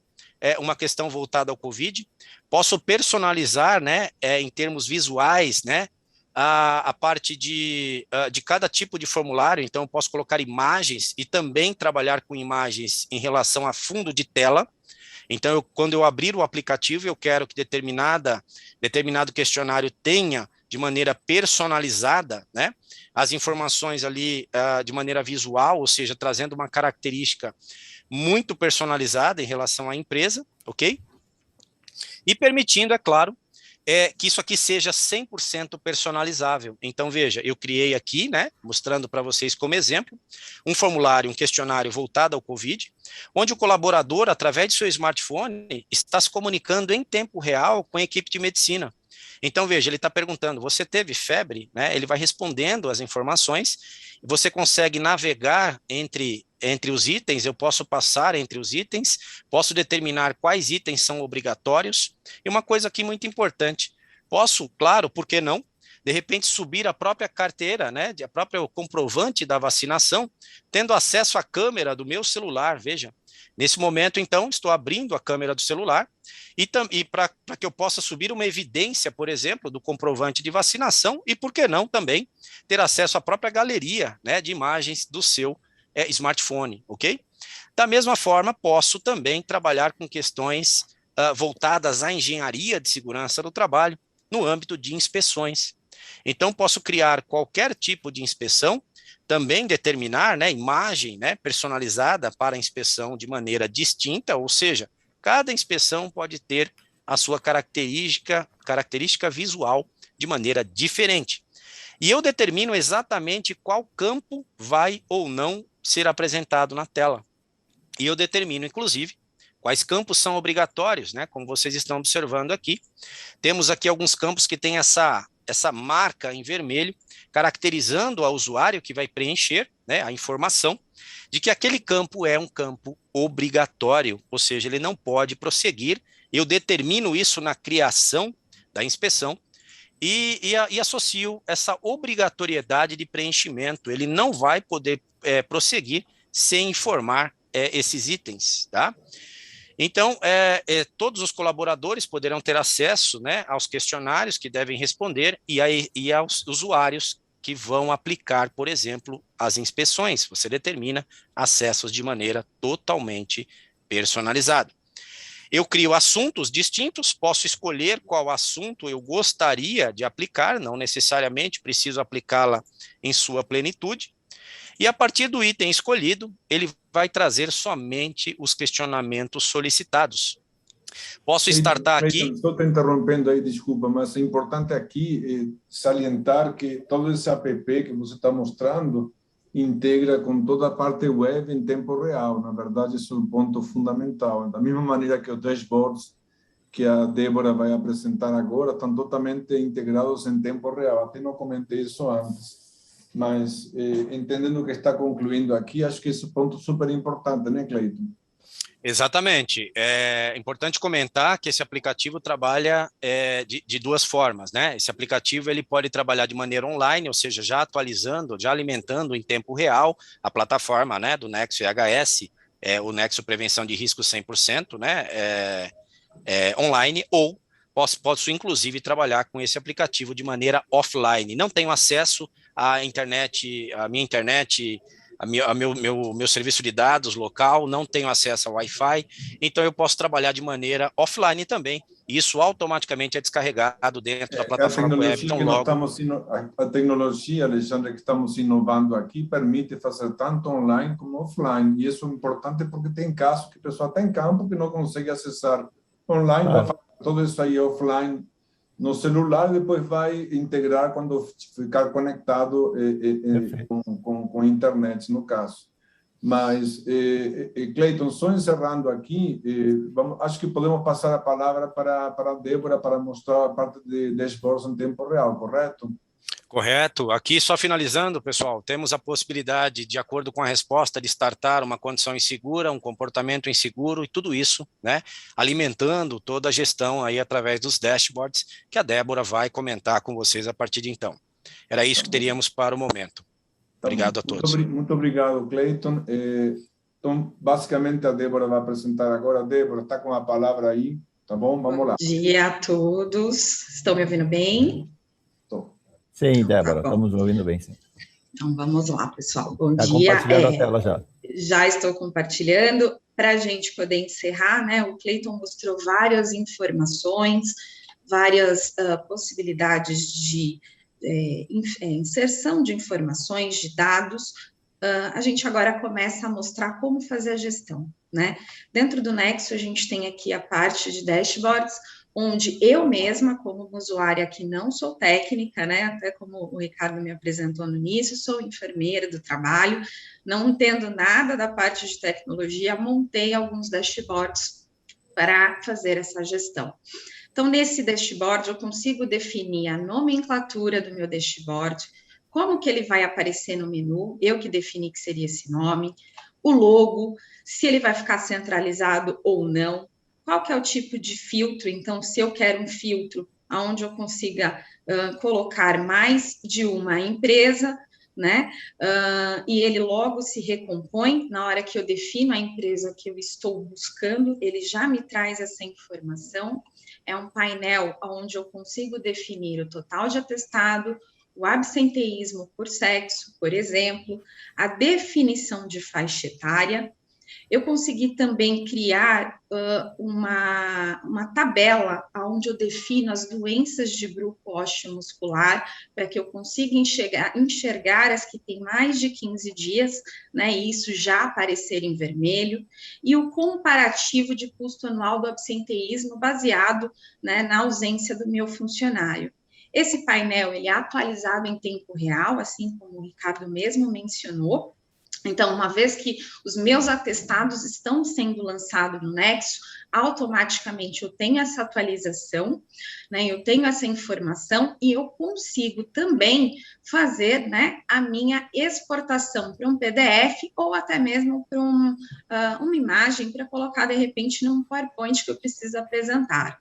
Uma questão voltada ao COVID. Posso personalizar, né, em termos visuais, né, a parte de cada tipo de formulário. Então, eu posso colocar imagens e também trabalhar com imagens em relação a fundo de tela. Então, quando eu abrir o aplicativo, eu quero que determinado questionário tenha, de maneira personalizada, né, as informações ali de maneira visual, ou seja, trazendo uma característica muito personalizada em relação à empresa, ok? E permitindo, é claro, que isso aqui seja 100% personalizável. Então, veja, eu criei aqui, né, mostrando para vocês como exemplo, um formulário, um questionário voltado ao COVID, onde o colaborador, através de seu smartphone, está se comunicando em tempo real com a equipe de medicina. Então, veja, ele está perguntando, você teve febre? Né? Ele vai respondendo as informações, você consegue navegar entre os itens, eu posso passar entre os itens, posso determinar quais itens são obrigatórios, e uma coisa aqui muito importante, posso, claro, por que não, de repente subir a própria carteira, né, a própria comprovante da vacinação, tendo acesso à câmera do meu celular, veja. Nesse momento, então, estou abrindo a câmera do celular e para que eu possa subir uma evidência, por exemplo, do comprovante de vacinação e, por que não, também ter acesso à própria galeria, né, de imagens do seu smartphone, ok? Da mesma forma, posso também trabalhar com questões voltadas à engenharia de segurança do trabalho no âmbito de inspeções. Então, posso criar qualquer tipo de inspeção, também determinar, né, imagem, né, personalizada para a inspeção de maneira distinta, ou seja, cada inspeção pode ter a sua característica visual de maneira diferente. E eu determino exatamente qual campo vai ou não ser apresentado na tela. E eu determino, inclusive, quais campos são obrigatórios, né, como vocês estão observando aqui. Temos aqui alguns campos que têm essa marca em vermelho, caracterizando ao usuário que vai preencher, né, a informação de que aquele campo é um campo obrigatório, ou seja, ele não pode prosseguir. Eu determino isso na criação da inspeção e associo essa obrigatoriedade de preenchimento. Ele não vai poder prosseguir sem informar esses itens, tá? Então, todos os colaboradores poderão ter acesso, né, aos questionários que devem responder e aos usuários que vão aplicar, por exemplo, as inspeções. Você determina acessos de maneira totalmente personalizada. Eu crio assuntos distintos, posso escolher qual assunto eu gostaria de aplicar, não necessariamente preciso aplicá-la em sua plenitude. E a partir do item escolhido, ele vai trazer somente os questionamentos solicitados. Posso startar aqui...
Estou te interrompendo aí, desculpa, mas é importante aqui salientar que todo esse app que você está mostrando integra com toda a parte web em tempo real. Na verdade, isso é um ponto fundamental. Da mesma maneira que os dashboards que a Débora vai apresentar agora estão totalmente integrados em tempo real. Até não comentei isso antes. Mas, entendendo o que está concluindo aqui, acho que esse é um ponto super importante, né, Cleiton?
Exatamente. É importante comentar que esse aplicativo trabalha de duas formas, né? Esse aplicativo ele pode trabalhar de maneira online, ou seja, já atualizando, já alimentando em tempo real a plataforma, né, do Nexo EHS, o Nexo Prevenção de Risco 100%, né, online, ou posso inclusive trabalhar com esse aplicativo de maneira offline. Não tenho acesso a minha internet, meu serviço de dados local, não tenho acesso ao Wi-Fi, então eu posso trabalhar de maneira offline também. Isso automaticamente é descarregado dentro da plataforma web. Então,
a tecnologia, Alexandre, que estamos inovando aqui, permite fazer tanto online como offline. E isso é importante porque tem casos que a pessoa está em campo que não consegue acessar online, vai fazer tudo isso aí offline no celular e depois vai integrar quando ficar conectado com a internet, no caso. Mas, Cleiton, só encerrando aqui, acho que podemos passar a palavra para a Débora para mostrar a parte de dashboards em tempo real, correto?
Correto. Aqui, só finalizando, pessoal, temos a possibilidade, de acordo com a resposta, de startar uma condição insegura, um comportamento inseguro e tudo isso, né, alimentando toda a gestão aí através dos dashboards que a Débora vai comentar com vocês a partir de então. Era isso que teríamos para o momento. Obrigado a todos.
Muito obrigado, Cleiton. Então, basicamente, a Débora vai apresentar agora. Débora, está com a palavra aí, tá bom? Vamos lá.
Bom dia a todos. Estão me ouvindo bem?
Estou.
Sim, Débora, estamos ouvindo bem, sim.
Então, vamos lá, pessoal. Bom dia.
Compartilhando a tela já.
Já estou compartilhando. Para a gente poder encerrar, né, o Cleiton mostrou várias informações, várias possibilidades de inserção de informações, de dados. A gente agora começa a mostrar como fazer a gestão, né? Dentro do Nexo, a gente tem aqui a parte de dashboards, onde eu mesma, como usuária que não sou técnica, né, até como o Ricardo me apresentou no início, sou enfermeira do trabalho, não entendo nada da parte de tecnologia, montei alguns dashboards para fazer essa gestão. Então, nesse dashboard, eu consigo definir a nomenclatura do meu dashboard, como que ele vai aparecer no menu, eu que defini que seria esse nome, o logo, se ele vai ficar centralizado ou não, qual que é o tipo de filtro, então, se eu quero um filtro onde eu consiga colocar mais de uma empresa, né, e ele logo se recompõe, na hora que eu defino a empresa que eu estou buscando, ele já me traz essa informação. É um painel onde eu consigo definir o total de atestado, o absenteísmo por sexo, por exemplo, a definição de faixa etária. Eu consegui também criar uma tabela onde eu defino as doenças de grupo osteomuscular, para que eu consiga enxergar as que têm mais de 15 dias, né, e isso já aparecer em vermelho, e o comparativo de custo anual do absenteísmo baseado, né, na ausência do meu funcionário. Esse painel ele é atualizado em tempo real, assim como o Ricardo mesmo mencionou. Então, uma vez que os meus atestados estão sendo lançados no Nexo, automaticamente eu tenho essa atualização, né, eu tenho essa informação e eu consigo também fazer, né, a minha exportação para um PDF ou até mesmo para uma imagem para colocar, de repente, num PowerPoint que eu preciso apresentar.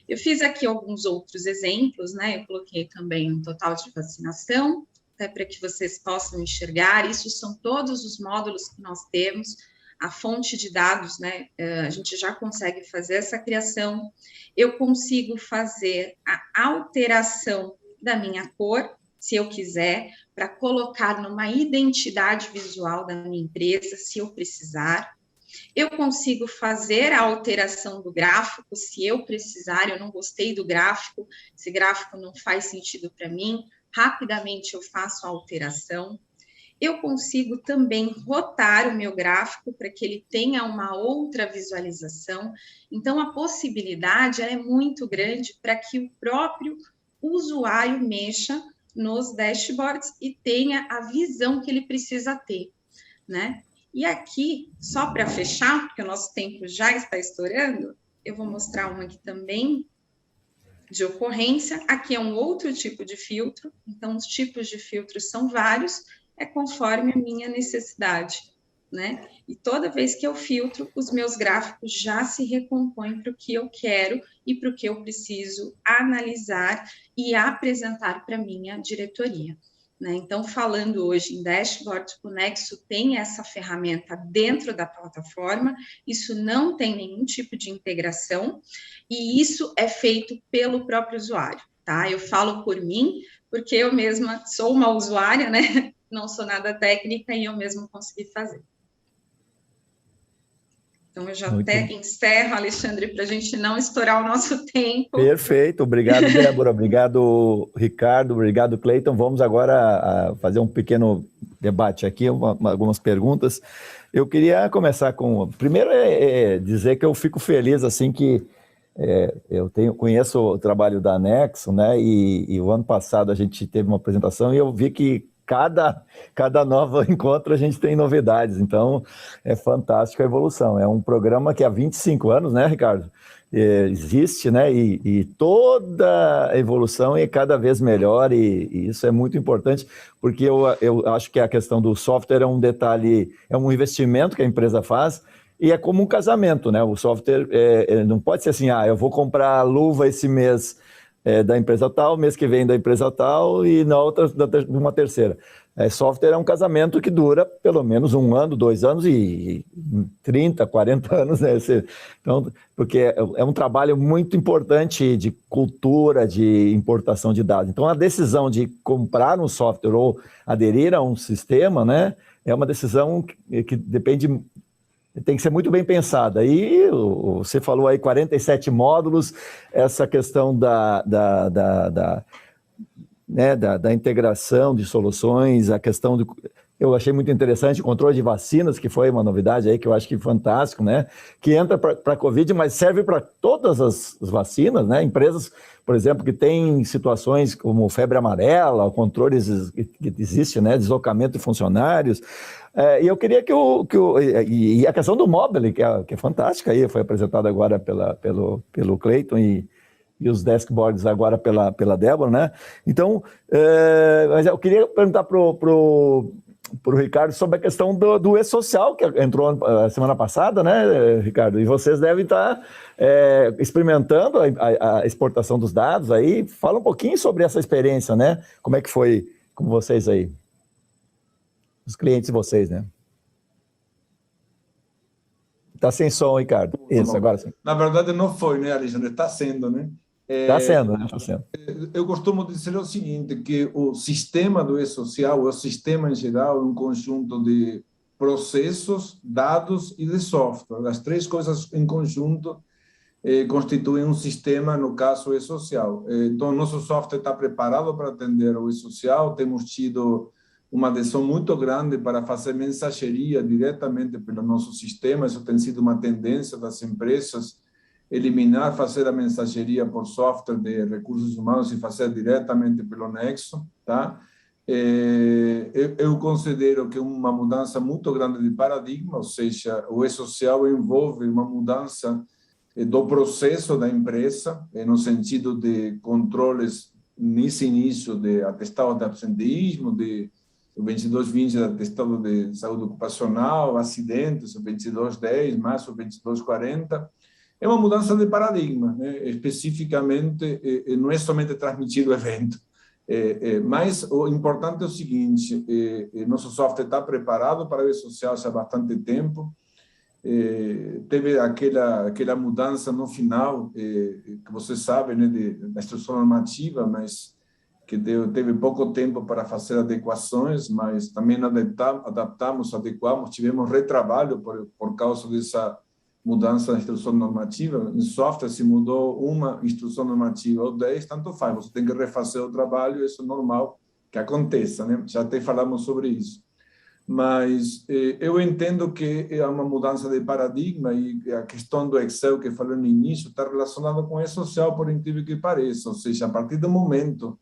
Eu fiz aqui alguns outros exemplos, né, eu coloquei também um total de vacinação, até para que vocês possam enxergar. Isso são todos os módulos que nós temos, a fonte de dados, né, a gente já consegue fazer essa criação, eu consigo fazer a alteração da minha cor, se eu quiser, para colocar numa identidade visual da minha empresa, se eu precisar. Eu consigo fazer a alteração do gráfico, se eu precisar, eu não gostei do gráfico, esse gráfico não faz sentido para mim, rapidamente eu faço a alteração. Eu consigo também rotar o meu gráfico para que ele tenha uma outra visualização. Então, a possibilidade é muito grande para que o próprio usuário mexa nos dashboards e tenha a visão que ele precisa ter, né? E aqui, só para fechar, porque o nosso tempo já está estourando, eu vou mostrar uma aqui também, de ocorrência. Aqui é um outro tipo de filtro, então os tipos de filtros são vários, é conforme a minha necessidade, né? E toda vez que eu filtro, os meus gráficos já se recompõem para o que eu quero e para o que eu preciso analisar e apresentar para a minha diretoria, né? Então, falando hoje em dashboard, o Nexo tem essa ferramenta dentro da plataforma, isso não tem nenhum tipo de integração, e isso é feito pelo próprio usuário. tá? Eu falo por mim, porque eu mesma sou uma usuária, né? Não sou nada técnica e eu mesma consegui fazer. Então, eu já até encerro, Alexandre, para a gente não estourar o nosso tempo.
Perfeito, obrigado, Débora, obrigado, Ricardo, obrigado, Cleiton. Vamos agora fazer um pequeno debate aqui, algumas perguntas. Eu queria começar com... Primeiro dizer que eu fico feliz, assim, que eu conheço o trabalho da Nexo, né, e o ano passado a gente teve uma apresentação e eu vi que cada novo encontro a gente tem novidades, então é fantástico a evolução. É um programa que há 25 anos, né, Ricardo, existe, né, e toda a evolução é cada vez melhor e isso é muito importante, porque eu acho que a questão do software é um detalhe, é um investimento que a empresa faz, e é como um casamento, né? O software não pode ser assim, eu vou comprar a luva esse mês da empresa tal, mês que vem da empresa tal e na outra de uma terceira. Software é um casamento que dura pelo menos 1 ano, 2 anos e 30, 40 anos, né? Então, porque é um trabalho muito importante de cultura, de importação de dados. Então, a decisão de comprar um software ou aderir a um sistema, né, é uma decisão que depende... Tem que ser muito bem pensada. E você falou aí 47 módulos, essa questão da integração de soluções, a questão do... Eu achei muito interessante o controle de vacinas, que foi uma novidade aí que eu acho que fantástico, né? Que entra para a Covid, mas serve para todas as vacinas, né? Empresas, por exemplo, que têm situações como febre amarela, controles que existe, né? Deslocamento de funcionários. E eu queria e a questão do Mobile, que é fantástica aí, foi apresentada agora pelo Cleiton e os dashboards agora pela Débora, né? Então, mas eu queria perguntar pro Ricardo sobre a questão do e-social, que entrou a semana passada, né, Ricardo? E vocês devem estar experimentando a exportação dos dados aí. Fala um pouquinho sobre essa experiência, né? Como é que foi com vocês aí? Os clientes de vocês, né? Tá sem som, Ricardo. Isso, agora sim.
Na verdade, não foi, né, Alexandre? Está sendo, né?
Está sendo, né? Está sendo.
Eu costumo dizer o seguinte, que o sistema do e-social, o sistema em geral, é um conjunto de processos, dados e de software. As 3 coisas em conjunto constituem um sistema, no caso, e-social. Então, nosso software está preparado para atender o e-social, temos tido uma adesão muito grande para fazer mensageria diretamente pelo nosso sistema, isso tem sido uma tendência das empresas, fazer a mensageria por software de recursos humanos e fazer diretamente pelo Nexo, tá? Eu considero que é uma mudança muito grande de paradigma, ou seja, o e-social envolve uma mudança do processo da empresa, no sentido de controles nesse início de atestado de absenteísmo, o 2220 de atestado de saúde ocupacional, acidentes, o 2210 mais o 2240, é uma mudança de paradigma, né? Especificamente, não é somente transmitir o evento, mas o importante é o seguinte, nosso software está preparado para o e-social já há bastante tempo, teve aquela mudança no final, que você sabe, né, da instrução normativa, mas que teve pouco tempo para fazer adequações, mas também adaptamos, adequamos, tivemos retrabalho por causa dessa mudança da instrução normativa. No software, se mudou uma instrução normativa ou 10, tanto faz, você tem que refazer o trabalho, isso é normal que aconteça, né? Já até falamos sobre isso. Mas eu entendo que é uma mudança de paradigma e a questão do Excel que falou no início está relacionada com o e-social, por incrível que pareça, ou seja, a partir do momento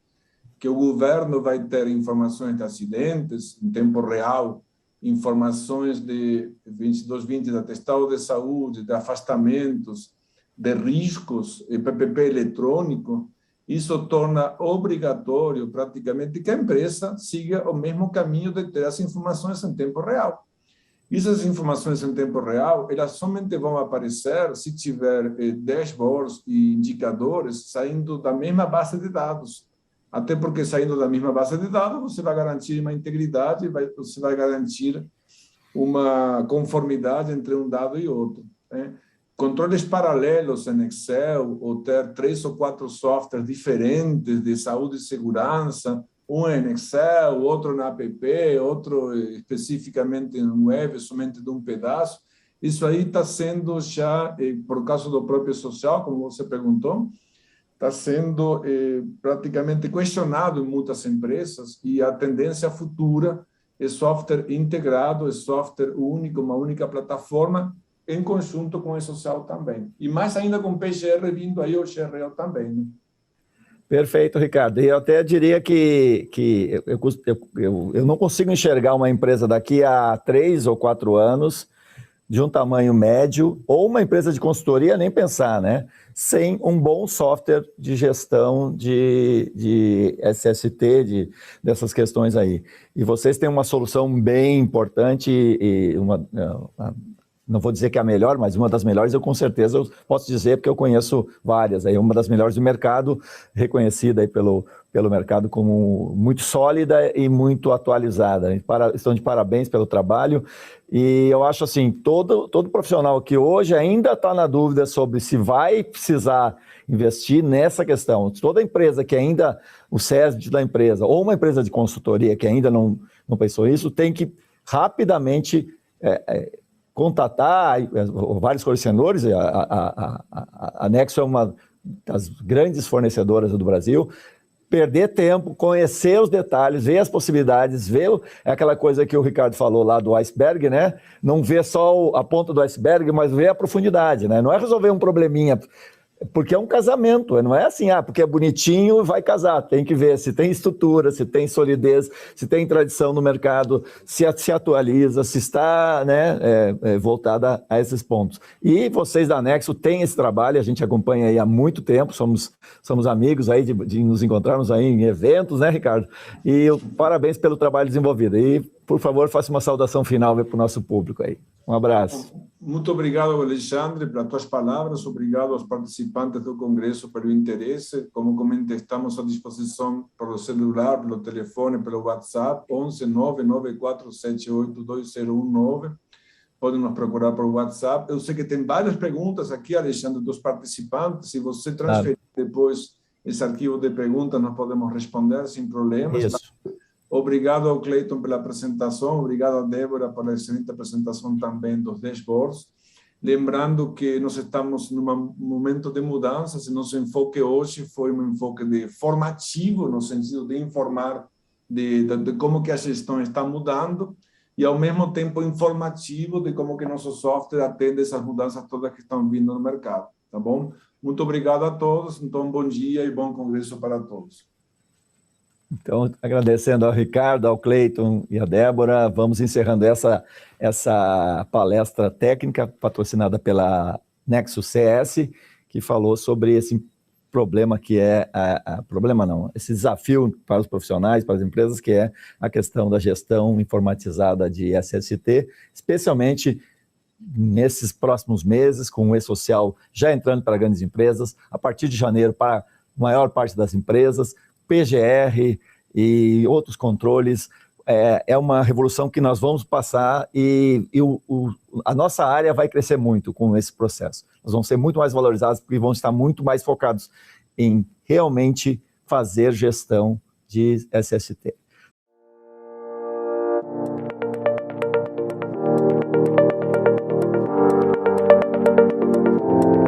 que o governo vai ter informações de acidentes em tempo real, informações de 2220 de atestado de saúde, de afastamentos, de riscos, PPP eletrônico, isso torna obrigatório praticamente que a empresa siga o mesmo caminho de ter as informações em tempo real. Essas informações em tempo real, elas somente vão aparecer se tiver dashboards e indicadores saindo da mesma base de dados. Até porque, saindo da mesma base de dados, você vai garantir uma integridade, você vai garantir uma conformidade entre um dado e outro, né? controles paralelos em Excel, ou ter 3 ou 4 softwares diferentes de saúde e segurança, um em Excel, outro na app, outro especificamente no web, somente de um pedaço. Isso aí está sendo já, por causa do próprio social, como você perguntou, está sendo praticamente questionado em muitas empresas, e a tendência futura é software integrado, é software único, uma única plataforma, em conjunto com o social também. E mais ainda com o PGR vindo aí, o GRO também, né?
Perfeito, Ricardo. E eu até diria que eu não consigo enxergar uma empresa daqui a 3 ou 4 anos de um tamanho médio, ou uma empresa de consultoria, nem pensar, né? Sem um bom software de gestão de SST, dessas questões aí. E vocês têm uma solução bem importante, e não vou dizer que é a melhor, mas uma das melhores, eu com certeza eu posso dizer, porque eu conheço várias, aí, uma das melhores do mercado, reconhecida aí pelo mercado como muito sólida e muito atualizada. Estão de parabéns pelo trabalho, e eu acho assim, todo profissional que hoje ainda está na dúvida sobre se vai precisar investir nessa questão, toda empresa que ainda, o CESD da empresa, ou uma empresa de consultoria que ainda não pensou isso, tem que rapidamente contatar vários fornecedores. A Nexo é uma das grandes fornecedoras do Brasil. Perder tempo, conhecer os detalhes, ver as possibilidades, ver aquela coisa que o Ricardo falou lá do iceberg, né? Não ver só a ponta do iceberg, mas ver a profundidade, né? Não é resolver um probleminha, porque é um casamento, não é assim, porque é bonitinho, vai casar. Tem que ver se tem estrutura, se tem solidez, se tem tradição no mercado, se atualiza, se está, né, voltada a esses pontos. E vocês da Nexo têm esse trabalho, a gente acompanha aí há muito tempo, somos amigos aí de nos encontrarmos aí em eventos, né, Ricardo? E parabéns pelo trabalho desenvolvido. E, por favor, faça uma saudação final para o nosso público aí. Um abraço.
Muito obrigado, Alexandre, pelas tuas palavras. Obrigado aos participantes do Congresso pelo interesse. Como comentei, estamos à disposição pelo celular, pelo telefone, pelo WhatsApp, 11 99478 2019. Podem nos procurar por WhatsApp. Eu sei que tem várias perguntas aqui, Alexandre, dos participantes. Se você transferir depois esse arquivo de perguntas, nós podemos responder sem problemas.
Isso.
Obrigado ao Cleiton pela apresentação, obrigado a Débora pela excelente apresentação também dos dashboards. Lembrando que nós estamos num momento de mudanças, e nosso enfoque hoje foi um enfoque formativo, no sentido de informar de como que a gestão está mudando, e ao mesmo tempo informativo de como que nosso software atende essas mudanças todas que estão vindo no mercado, tá bom? Muito obrigado a todos, então bom dia e bom congresso para todos.
Então, agradecendo ao Ricardo, ao Cleiton e à Débora, vamos encerrando essa palestra técnica patrocinada pela Nexo CS, que falou sobre esse problema que é, esse desafio para os profissionais, para as empresas, que é a questão da gestão informatizada de SST, especialmente nesses próximos meses, com o e-social já entrando para grandes empresas, a partir de janeiro para a maior parte das empresas, PGR e outros controles. É uma revolução que nós vamos passar, e a nossa área vai crescer muito com esse processo. Nós vamos ser muito mais valorizados, porque vamos estar muito mais focados em realmente fazer gestão de SST.